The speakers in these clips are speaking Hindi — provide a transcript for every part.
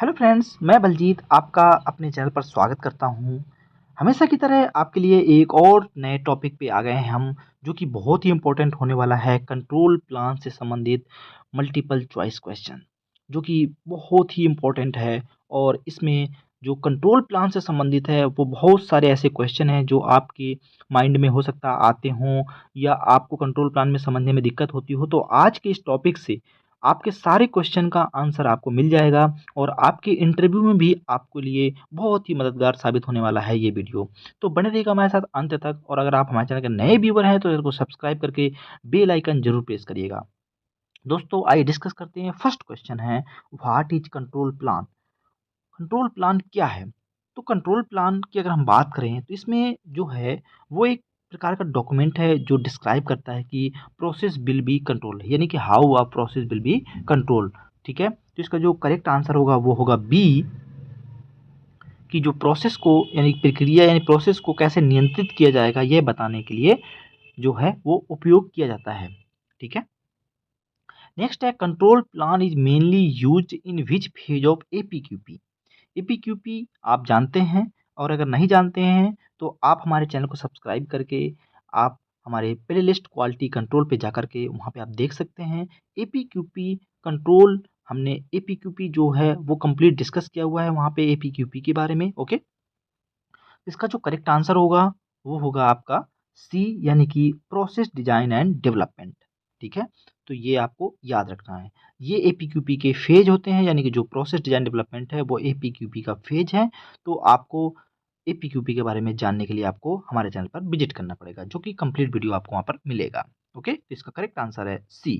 हेलो फ्रेंड्स, मैं बलजीत आपका अपने चैनल पर स्वागत करता हूं। हमेशा की तरह आपके लिए एक और नए टॉपिक पे आ गए हैं हम, जो कि बहुत ही इम्पोर्टेंट होने वाला है। कंट्रोल प्लान से संबंधित मल्टीपल चॉइस क्वेश्चन, जो कि बहुत ही इम्पोर्टेंट है। और इसमें जो कंट्रोल प्लान से संबंधित है वो बहुत सारे ऐसे क्वेश्चन हैं जो आपके माइंड में हो सकता आते हों, या आपको कंट्रोल प्लान में समझने में दिक्कत होती हो। तो आज के इस टॉपिक से आपके सारे क्वेश्चन का आंसर आपको मिल जाएगा, और आपके इंटरव्यू में भी आपको लिए बहुत ही मददगार साबित होने वाला है ये वीडियो। तो बने रहिएगा हमारे साथ अंत तक। और अगर आप हमारे चैनल के नए व्यूवर हैं तो इसको सब्सक्राइब करके बेल आइकन जरूर प्रेस करिएगा। दोस्तों, आइए डिस्कस करते हैं। फर्स्ट क्वेश्चन है, what is control plan. Control plan क्या है? तो कंट्रोल प्लान की अगर हम बात करें तो इसमें जो है वो एक प्रकार का डॉक्यूमेंट है जो डिस्क्राइब करता है कि प्रोसेस विल बी कंट्रोल, यानी कि how a process will be control. ठीक है, तो इसका जो करेक्ट आंसर होगा वो होगा बी, कि जो प्रोसेस को यानी प्रक्रिया यानी प्रोसेस को कैसे नियंत्रित किया जाएगा यह बताने के लिए जो है वो उपयोग किया जाता है। ठीक है, नेक्स्ट है, control plan is mainly used in which phase of APQP. APQP आप जानते हैं, और अगर नहीं जानते हैं तो आप हमारे चैनल को सब्सक्राइब करके आप हमारे प्लेलिस्ट क्वालिटी कंट्रोल पे जा करके वहाँ पे आप देख सकते हैं। एपीक्यूपी कंट्रोल, हमने एपीक्यूपी जो है वो कंप्लीट डिस्कस किया हुआ है वहाँ पे एपीक्यूपी के बारे में। ओके, इसका जो करेक्ट आंसर होगा वो होगा आपका सी, यानी कि प्रोसेस डिजाइन एंड डेवलपमेंट। ठीक है, तो ये आपको याद रखना है। ये एपीक्यूपी के फेज होते हैं, यानी कि जो प्रोसेस डिजाइन डेवलपमेंट है वो एपीक्यूपी का फेज है। तो आपको एपीक्यूपी के बारे में जानने के लिए आपको हमारे चैनल पर विजिट करना पड़ेगा, जो कि कंप्लीट वीडियो आपको वहाँ पर मिलेगा। ओके, तो इसका करेक्ट आंसर है सी।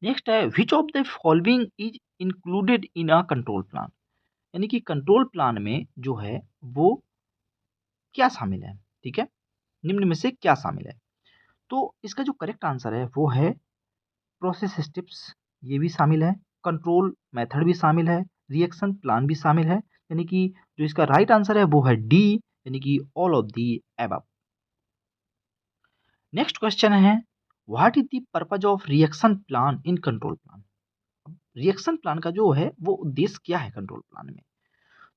नेक्स्ट है, which of the following is included in a control plan. यानी कि कंट्रोल प्लान में जो है वो क्या शामिल है। ठीक है, निम्न में से क्या शामिल है? तो इसका जो करेक्ट आंसर है वो है प्रोसेस स्टेप्स, ये भी शामिल है। कंट्रोल मेथड भी शामिल है। रिएक्शन प्लान भी शामिल है। यानी कि जो इसका राइट आंसर है वो है डी, यानी कि all of the above. Next question है, what is the purpose of reaction plan in control plan. Reaction plan का जो है वो उद्देश्य क्या है कंट्रोल प्लान में?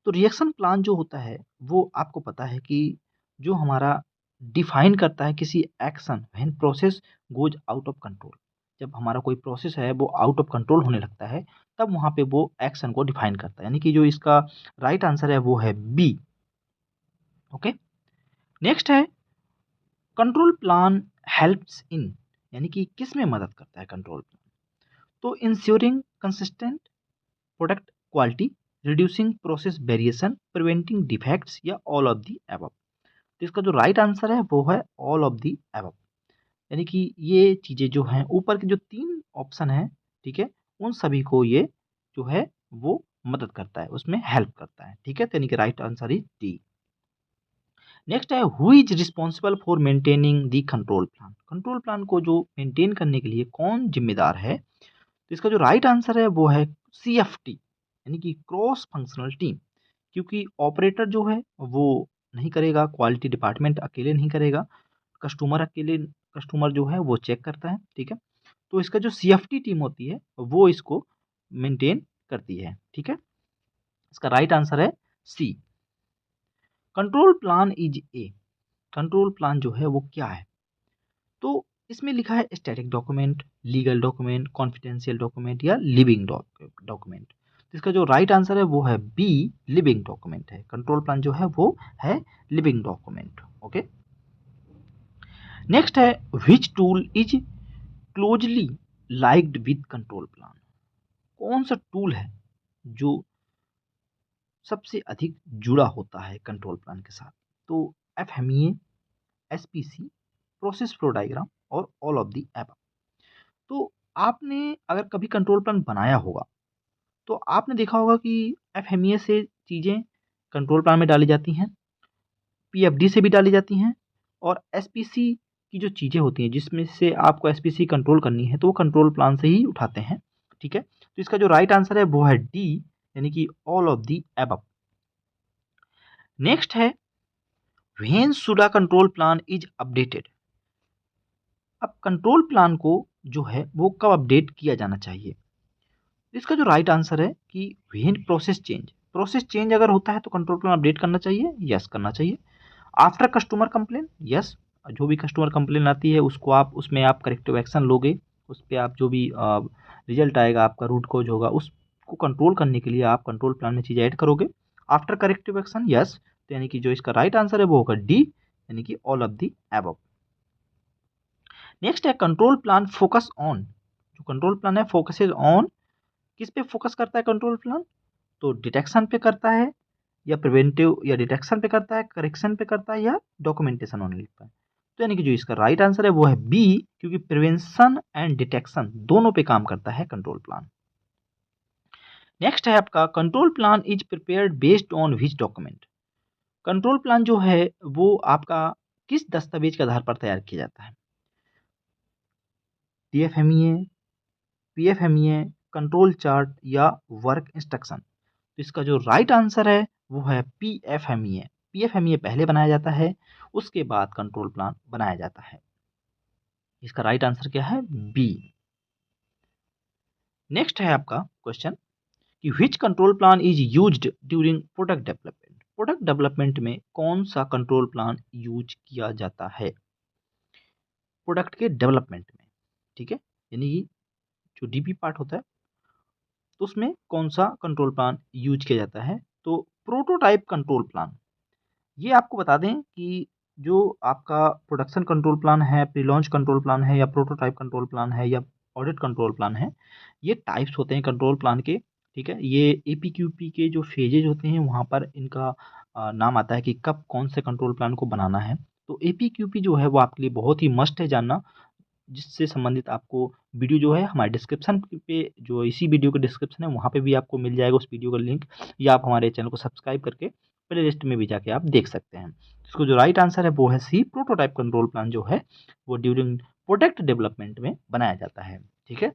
तो रिएक्शन प्लान जो होता है वो आपको पता है कि जो हमारा डिफाइन करता है किसी action when process goes out of control. जब हमारा कोई प्रोसेस है वो आउट ऑफ कंट्रोल होने लगता है, तब वहाँ पे वो एक्शन को डिफाइन करता है। यानी कि जो इसका राइट आंसर है वो है बी। ओके, नेक्स्ट है, कंट्रोल प्लान हेल्प्स इन, यानी कि किस में मदद करता है कंट्रोल प्लान? तो ensuring consistent product quality, reducing process variation, preventing defects, या ऑल ऑफ दी अबव। तो इसका जो राइट आंसर है वो है ऑल ऑफ दी अबव। यानी कि ये चीज़ें जो हैं ऊपर के जो तीन ऑप्शन हैं, ठीक है, उन सभी को ये जो है वो मदद करता है, उसमें हेल्प करता है। ठीक है, तो यानी कि right answer is D. Next है, who is responsible for maintaining the control plan. Control plan को जो मेंटेन करने के लिए कौन जिम्मेदार है? तो इसका जो राइट आंसर है वो है CFT, यानी कि क्रॉस फंक्शनल टीम। क्योंकि ऑपरेटर जो है वो नहीं करेगा, क्वालिटी डिपार्टमेंट अकेले नहीं करेगा, कस्टमर जो है वो चेक करता है। ठीक है, तो इसका जो CFT टीम होती है वो इसको मेंटेन करती है। ठीक है, इसका राइट आंसर है C. Control plan is A, control plan जो है वो क्या है? तो इसमें लिखा है static document, legal document, confidential document, या लिविंग डॉक्यूमेंट। तो इसका जो राइट आंसर है वो है बी, लिविंग डॉक्यूमेंट है। कंट्रोल प्लान जो है वो है लिविंग डॉक्यूमेंट। ओके, नेक्स्ट है, which tool is closely liked with control plan. कौन सा टूल है जो सबसे अधिक जुड़ा होता है कंट्रोल प्लान के साथ? तो FMEA, SPC, process flow diagram, और ऑल ऑफ दी एबव। तो आपने अगर कभी कंट्रोल प्लान बनाया होगा तो आपने देखा होगा कि FMEA से चीज़ें कंट्रोल प्लान में डाली जाती हैं, PFD से भी डाली जाती हैं, और SPC की जो चीज़ें होती हैं जिसमें से आपको SPC कंट्रोल करनी है तो वो कंट्रोल प्लान से ही उठाते हैं। ठीक है, तो इसका जो राइट आंसर है वो है डी, यानी कि all of the above. Next है, when should a control plan is updated. अब कंट्रोल प्लान को जो है वो कब अपडेट किया जाना चाहिए? इसका जो राइट आंसर है कि व्हेन प्रोसेस चेंज अगर होता है तो कंट्रोल प्लान अपडेट करना चाहिए, यस करना चाहिए। आफ्टर कस्टमर कंप्लेन, यस, जो भी कस्टमर कंप्लेन आती है उसको आप उसमें आप करेक्टिव एक्शन लोगे, उस पर आप जो भी रिजल्ट आएगा आपका रूट कॉज होगा उसको कंट्रोल करने के लिए आप कंट्रोल प्लान में चीज़ें ऐड करोगे। आफ्टर करेक्टिव एक्शन, यस, तो यानी कि जो इसका राइट आंसर है वो होगा डी, यानी कि all of the above. Next है कंट्रोल प्लान फोकस ऑन। जो कंट्रोल प्लान है फोकसेज ऑन, किस पे फोकस करता है कंट्रोल प्लान? तो डिटेक्शन पे करता है, या प्रिवेंटिव या डिटेक्शन पे करता है, करेक्शन पे करता है, या डॉक्यूमेंटेशन ऑनली पे। तो यानी कि जो इसका राइट आंसर है वो है बी, क्योंकि प्रिवेंशन एंड डिटेक्शन दोनों पे काम करता है कंट्रोल प्लान। नेक्स्ट है आपका control plan is prepared based on which document. Control plan जो है वो आपका किस दस्तावेज के आधार पर तैयार किया जाता है? टीएफएमईए, पीएफएमईए, कंट्रोल चार्ट, या वर्क इंस्ट्रक्शन। तो इसका जो राइट आंसर है वो है पीएफएमईए। पीएफएमईए पहले बनाया जाता है, उसके बाद कंट्रोल प्लान बनाया जाता है। इसका राइट आंसर क्या है? बी। नेक्स्ट है आपका क्वेश्चन कि which control plan is used during product development. Product development में कौन सा कंट्रोल प्लान यूज किया जाता है प्रोडक्ट के डेवलपमेंट में? ठीक है, यानी कि जो डीपी पार्ट होता है तो उसमें कौन सा कंट्रोल प्लान यूज किया जाता है? तो प्रोटोटाइप कंट्रोल प्लान। ये आपको बता दें कि जो आपका प्रोडक्शन कंट्रोल प्लान है, प्री लॉन्च कंट्रोल प्लान है, या प्रोटोटाइप कंट्रोल प्लान है, या ऑडिट कंट्रोल प्लान है, ये टाइप्स होते हैं कंट्रोल प्लान के। ठीक है, ये एपीक्यूपी के जो फेजेज होते हैं वहाँ पर इनका नाम आता है कि कब कौन से कंट्रोल प्लान को बनाना है। तो एपीक्यूपी जो है वो आपके लिए बहुत ही मस्ट है जानना, जिससे संबंधित आपको वीडियो जो है हमारे डिस्क्रिप्शन पे, जो इसी वीडियो का डिस्क्रिप्शन है वहाँ पे भी आपको मिल जाएगा उस वीडियो का लिंक, या आप हमारे चैनल को सब्सक्राइब करके प्ले लिस्ट में भी जाके आप देख सकते हैं। इसको जो राइट आंसर है वो है सी, प्रोटोटाइप कंट्रोल प्लान जो है वो ड्यूरिंग प्रोडक्ट डेवलपमेंट में बनाया जाता है। ठीक है,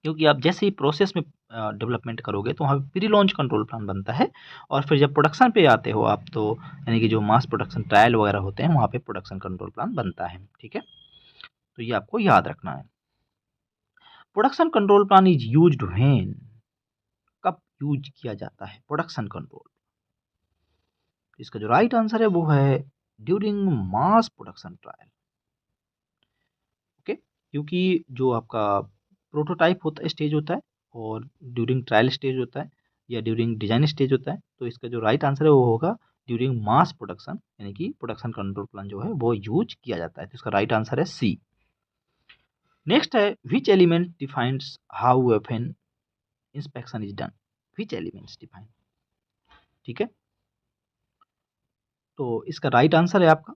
क्योंकि आप जैसे ही प्रोसेस में डेवलपमेंट करोगे तो वहाँ प्री लॉन्च कंट्रोल प्लान बनता है, और फिर जब प्रोडक्शन पे आते हो आप तो यानी कि जो मास प्रोडक्शन ट्रायल वगैरह होते हैं वहाँ पे प्रोडक्शन कंट्रोल प्लान बनता है। ठीक है, तो ये आपको याद रखना है। Production control plan is used when, कब यूज किया जाता है प्रोडक्शन कंट्रोल? इसका जो राइट आंसर है वो है during mass production trial. Okay, क्योंकि जो आपका प्रोटोटाइप होता है स्टेज होता है, और ड्यूरिंग ट्रायल स्टेज होता है, या ड्यूरिंग डिजाइन स्टेज होता है, तो इसका जो राइट आंसर है वो होगा ड्यूरिंग मास प्रोडक्शन, यानी कि प्रोडक्शन कंट्रोल प्लान जो है वो यूज किया जाता है। तो इसका राइट आंसर है सी। नेक्स्ट है which element defines how an inspection is done. Which elements define. ठीक है, तो इसका राइट आंसर है आपका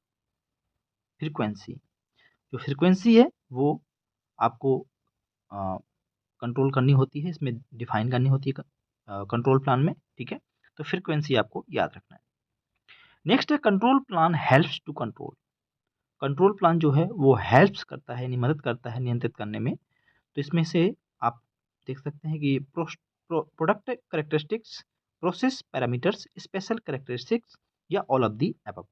फ्रीक्वेंसी। जो फ्रीक्वेंसी है वो आपको कंट्रोल करनी होती है, इसमें डिफाइन करनी होती है कंट्रोल प्लान में। ठीक है, तो फ्रीक्वेंसी आपको याद रखना है। नेक्स्ट है control plan helps to control. Control plan जो है वो हेल्प्स करता है, यानी मदद करता है नियंत्रित करने में। तो इसमें से आप देख सकते हैं कि product characteristics, process parameters, special characteristics, या ऑल ऑफ दी अबव।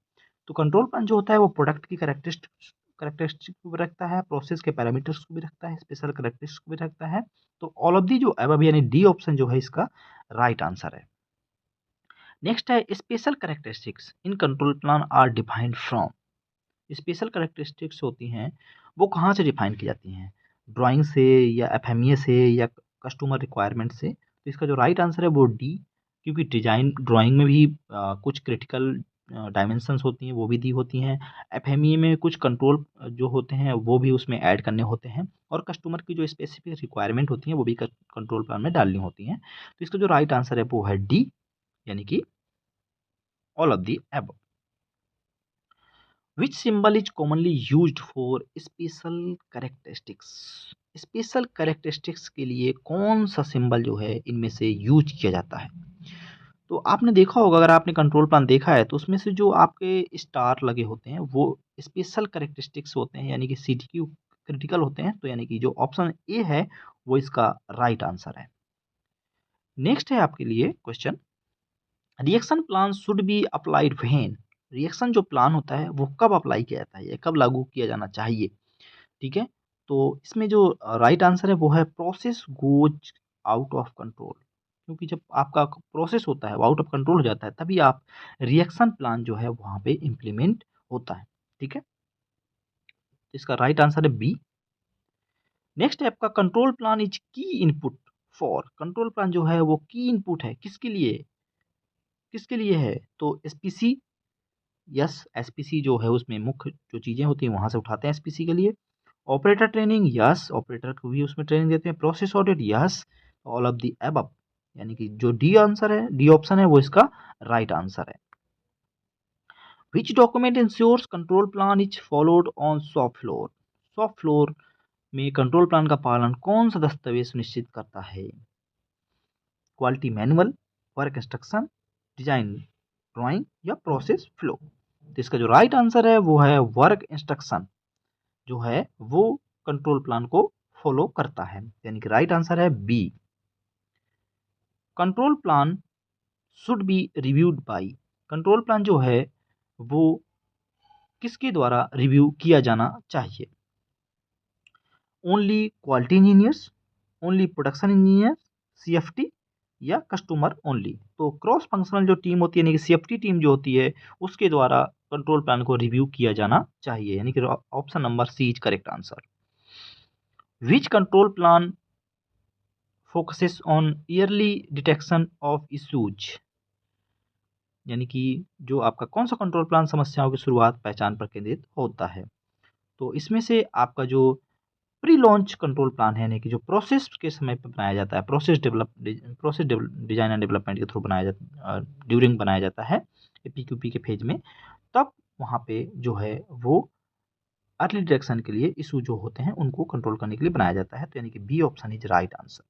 तो कंट्रोल प्लान जो होता है वो प्रोडक्ट की करेक्टरिस्टिक को भी रखता है, प्रोसेस के पैरामीटर्स को भी रखता है, स्पेशल करेक्टरिस्टिक्स को भी रखता है। तो ऑल ऑफ दी जो अबव यानी डी ऑप्शन जो है इसका राइट आंसर है। नेक्स्ट है special characteristics in control plan are defined from. Special characteristics होती हैं वो कहाँ से डिफाइन की जाती हैं? ड्राइंग से, या एफएमईए से, या कस्टमर रिक्वायरमेंट से? तो इसका जो राइट आंसर है वो डी, क्योंकि डिजाइन ड्राइंग में भी कुछ क्रिटिकल डायमेंशंस होती हैं वो भी दी होती हैं, एफएमईए में कुछ कंट्रोल जो होते हैं वो भी उसमें ऐड करने होते हैं, और कस्टमर की जो स्पेसिफिक रिक्वायरमेंट होती हैं वो भी कंट्रोल प्लान में डालनी होती हैं। तो इसका जो राइट आंसर है वो है डी, यानी कि all of the above. Which symbol is commonly used for special characteristics? Special characteristics के लिए कौन सा सिंबल जो है इनमें से यूज किया जाता है? तो आपने देखा होगा, अगर आपने कंट्रोल प्लान देखा है तो उसमें से जो आपके स्टार लगे होते हैं वो स्पेशल कैरेक्टरिस्टिक्स होते हैं, यानी कि सीटीक्यू क्रिटिकल होते हैं। तो यानी कि जो ऑप्शन ए है वो इसका राइट आंसर है। नेक्स्ट है आपके लिए question, reaction plan should be applied when. Reaction जो प्लान होता है वो कब अप्लाई किया जाता है या कब लागू किया जाना चाहिए? ठीक है, तो इसमें जो राइट आंसर है वो है process goes out of control, क्योंकि जब आपका प्रोसेस होता है वो आउट ऑफ कंट्रोल हो जाता है तभी आप रिएक्शन प्लान जो है वहाँ पे इम्प्लीमेंट होता है। ठीक है, इसका राइट आंसर है बी। नेक्स्ट है आपका कंट्रोल प्लान इज की इनपुट फॉर। कंट्रोल प्लान जो है वो की इनपुट है किसके लिए, किसके लिए है? तो एसपीसी, यस एसपीसी जो है उसमें मुख्य जो चीज़ें होती हैं वहाँ से उठाते हैं एसपीसी के लिए। ऑपरेटर ट्रेनिंग, यस ऑपरेटर को भी उसमें ट्रेनिंग देते हैं। Process audit, yes all of the above, यानी कि जो डी आंसर है, डी ऑप्शन है वो इसका राइट आंसर है। Which document ensures control plan is followed on shop floor. Shop floor में कंट्रोल प्लान का पालन कौन सा दस्तावेज सुनिश्चित करता है? Quality manual, work instruction, design drawing या प्रोसेस फ्लो। तो इसका जो राइट आंसर है वो है वर्क इंस्ट्रक्शन, जो है वो कंट्रोल प्लान को फॉलो करता है, यानी कि राइट आंसर है B. Control plan should be reviewed by. Control plan जो है वो किसके द्वारा रिव्यू किया जाना चाहिए? Only quality engineers, only production engineer, CFT या कस्टमर ओनली। तो क्रॉस फंक्शनल जो टीम होती है यानी कि सीएफटी टीम जो होती है उसके द्वारा कंट्रोल प्लान को रिव्यू किया जाना चाहिए, यानी कि option number C is correct answer. Which control plan focuses on early detection of issues, यानी कि जो आपका कौन सा कंट्रोल प्लान समस्याओं की शुरुआत पहचान पर केंद्रित होता है? तो इसमें से आपका जो प्री लॉन्च कंट्रोल प्लान है, यानी कि जो प्रोसेस के समय पर बनाया जाता है, प्रोसेस डिजाइन एंड डेवलपमेंट के थ्रू बनाया जाता, ड्यूरिंग बनाया जाता है पीक्यूपी के फेज में, तब वहाँ पे जो है वो अर्ली डिटेक्शन के लिए इशू जो होते हैं उनको कंट्रोल करने के लिए बनाया जाता है। तो यानी कि B option is right answer.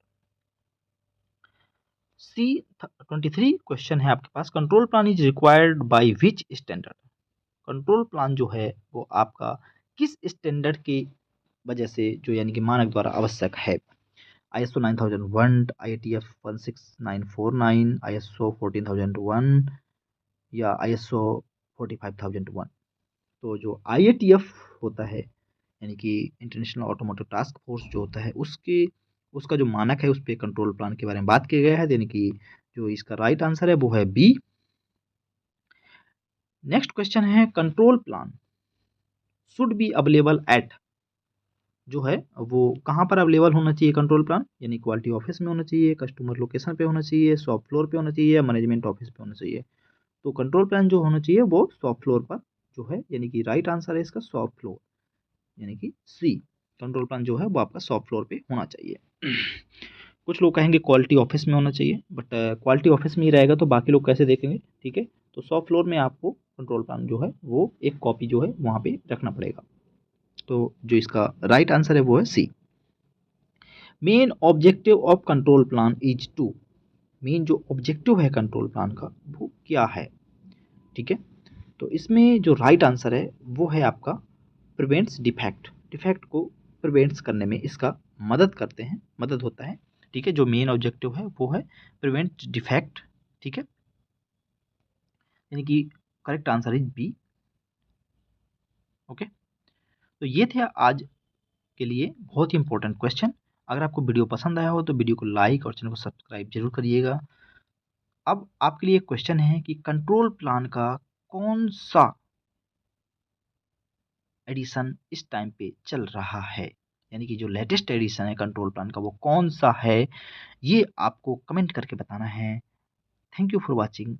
C 23 question है आपके पास, control plan is required by which standard. Control plan जो है वो आपका किस स्टैंडर्ड की वजह से जो यानी कि मानक द्वारा आवश्यक है? ISO 9001, IATF 16949, ISO 14001 या ISO 45001। तो जो IATF होता है यानी कि इंटरनेशनल ऑटोमोटिव टास्क फोर्स जो होता है उसके उसका जो मानक है उस पर कंट्रोल प्लान के बारे में बात किया गया है, यानी कि जो इसका राइट आंसर है वो है बी। नेक्स्ट क्वेश्चन है control plan should be available at, जो है वो कहाँ पर अवेलेबल होना चाहिए कंट्रोल प्लान? यानी क्वालिटी ऑफिस में होना चाहिए, कस्टमर लोकेशन पे होना चाहिए, शॉप फ्लोर पे होना चाहिए या मैनेजमेंट ऑफिस पे होना चाहिए। तो कंट्रोल प्लान जो होना चाहिए वो शॉप फ्लोर पर जो है, यानी कि राइट आंसर है इसका शॉप फ्लोर, यानी कि सी। कंट्रोल प्लान जो है वो आपका शॉप फ्लोर पे होना चाहिए। कुछ लोग कहेंगे क्वालिटी ऑफिस में होना चाहिए, बट क्वालिटी ऑफिस में ही रहेगा तो बाकी लोग कैसे देखेंगे? ठीक है, तो शॉप फ्लोर में आपको कंट्रोल प्लान जो है वो एक कॉपी जो है वहाँ पे रखना पड़ेगा। तो जो इसका राइट आंसर है वो है C. Main objective of control plan is to. Main जो ऑब्जेक्टिव है कंट्रोल प्लान का वो क्या है? ठीक है, तो इसमें जो राइट आंसर है वो है आपका प्रिवेंट्स डिफेक्ट। डिफेक्ट को प्रिवेंट्स करने में इसका मदद करते हैं, मदद होता है। ठीक है, जो मेन ऑब्जेक्टिव है वो है प्रिवेंट डिफेक्ट। ठीक है, यानी कि correct answer is B. Okay, तो ये थे आज के लिए बहुत ही इंपॉर्टेंट क्वेश्चन। अगर आपको वीडियो पसंद आया हो तो वीडियो को लाइक और चैनल को सब्सक्राइब जरूर करिएगा। अब आपके लिए क्वेश्चन है कि कंट्रोल प्लान का कौन सा एडिशन इस टाइम पे चल रहा है, यानी कि जो लेटेस्ट एडिशन है कंट्रोल प्लान का वो कौन सा है, ये आपको कमेंट करके बताना है। Thank you for watching.